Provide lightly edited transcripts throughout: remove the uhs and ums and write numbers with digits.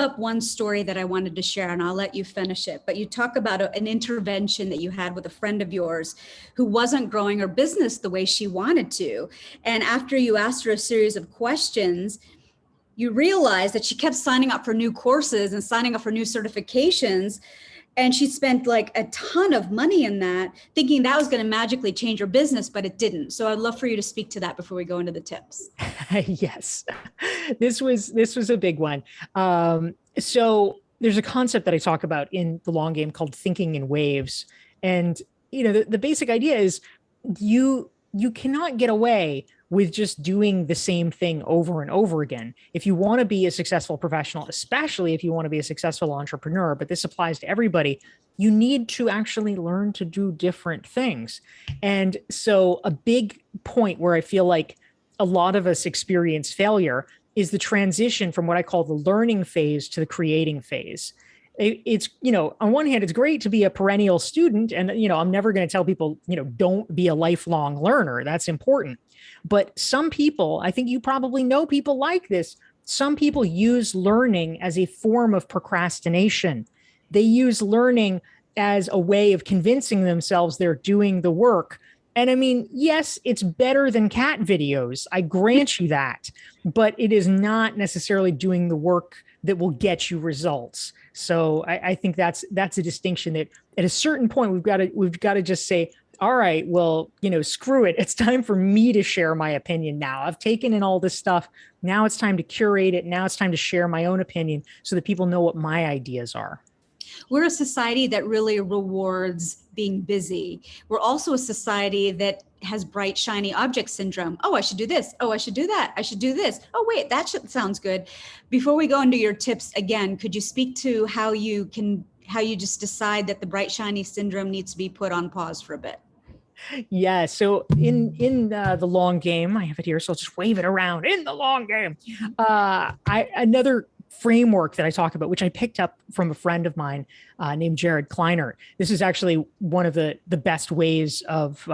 up one story that I wanted to share, and I'll let you finish it. But you talk about an intervention that you had with a friend of yours who wasn't growing her business the way she wanted to. And after you asked her a series of questions, you realized that she kept signing up for new courses and signing up for new certifications. And she spent like a ton of money in that, thinking that was going to magically change her business, but it didn't. So I'd love for you to speak to that before we go into the tips. Yes, this was a big one. So there's a concept that I talk about in the long game called thinking in waves, and the basic idea is you cannot get away with just doing the same thing over and over again. If you want to be a successful professional, especially if you want to be a successful entrepreneur, but this applies to everybody, you need to actually learn to do different things. And so a big point where I feel like a lot of us experience failure is the transition from what I call the learning phase to the creating phase. It's, on one hand, it's great to be a perennial student. And, I'm never going to tell people, don't be a lifelong learner. That's important. But some people, I think you probably know people like this. Some people use learning as a form of procrastination. They use learning as a way of convincing themselves they're doing the work. And I mean, yes, it's better than cat videos. I grant you that, but it is not necessarily doing the work that will get you results. So I think that's a distinction that at a certain point we've got to just say, all right, well, screw it. It's time for me to share my opinion now. I've taken in all this stuff. Now it's time to curate it. Now it's time to share my own opinion so that people know what my ideas are. We're a society that really rewards being busy. We're also a society that has bright, shiny object syndrome. Oh, I should do this. Oh, I should do that. I should do this. Oh, wait, that sounds good. Before we go into your tips again, could you speak to how you just decide that the bright, shiny syndrome needs to be put on pause for a bit? Yeah. So in the long game, I have it here, so I'll just wave it around. In the long game, another framework that I talk about, which I picked up from a friend of mine named Jared Kleinert. This is actually one of the best ways of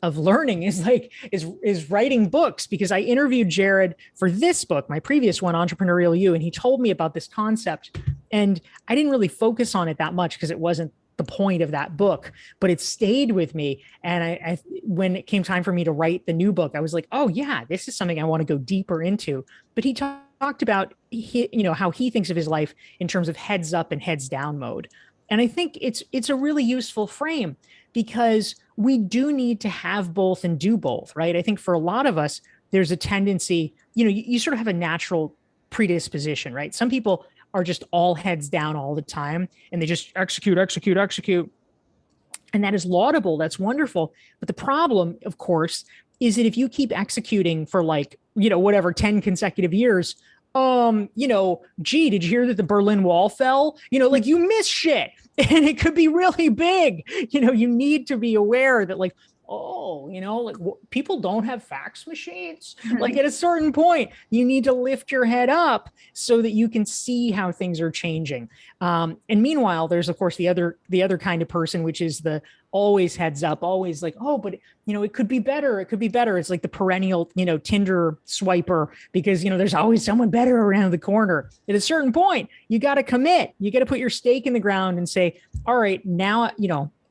learning is writing books, because I interviewed Jared for this book, my previous one, Entrepreneurial You, and he told me about this concept, and I didn't really focus on it that much because it wasn't the point of that book, but it stayed with me. And I when it came time for me to write the new book, I was like, oh yeah, this is something I want to go deeper into. But he talked about how he thinks of his life in terms of heads up and heads down mode. And I think it's a really useful frame, because we do need to have both and do both, right? I think for a lot of us, there's a tendency, you sort of have a natural predisposition, right? Some people are just all heads down all the time, and they just execute. And that is laudable. That's wonderful. But the problem, of course, is that if you keep executing for 10 consecutive years, gee, did you hear that the Berlin Wall fell? You miss shit, and it could be really big. You need to be aware that people don't have fax machines. Like at a certain point, you need to lift your head up so that you can see how things are changing. And meanwhile, there's of course the other kind of person, which is the always heads up, always like, oh, but it could be better. It could be better. It's like the perennial, Tinder swiper, because, there's always someone better around the corner. At a certain point, you got to commit. You got to put your stake in the ground and say, all right, now,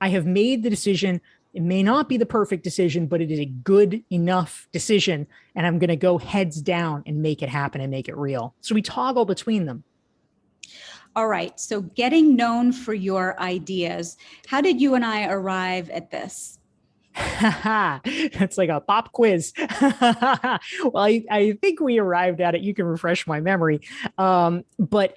I have made the decision. It may not be the perfect decision, but it is a good enough decision. And I'm going to go heads down and make it happen and make it real. So we toggle between them. All right. So getting known for your ideas, how did you and I arrive at this? That's like a pop quiz. Well, I think we arrived at it. You can refresh my memory. But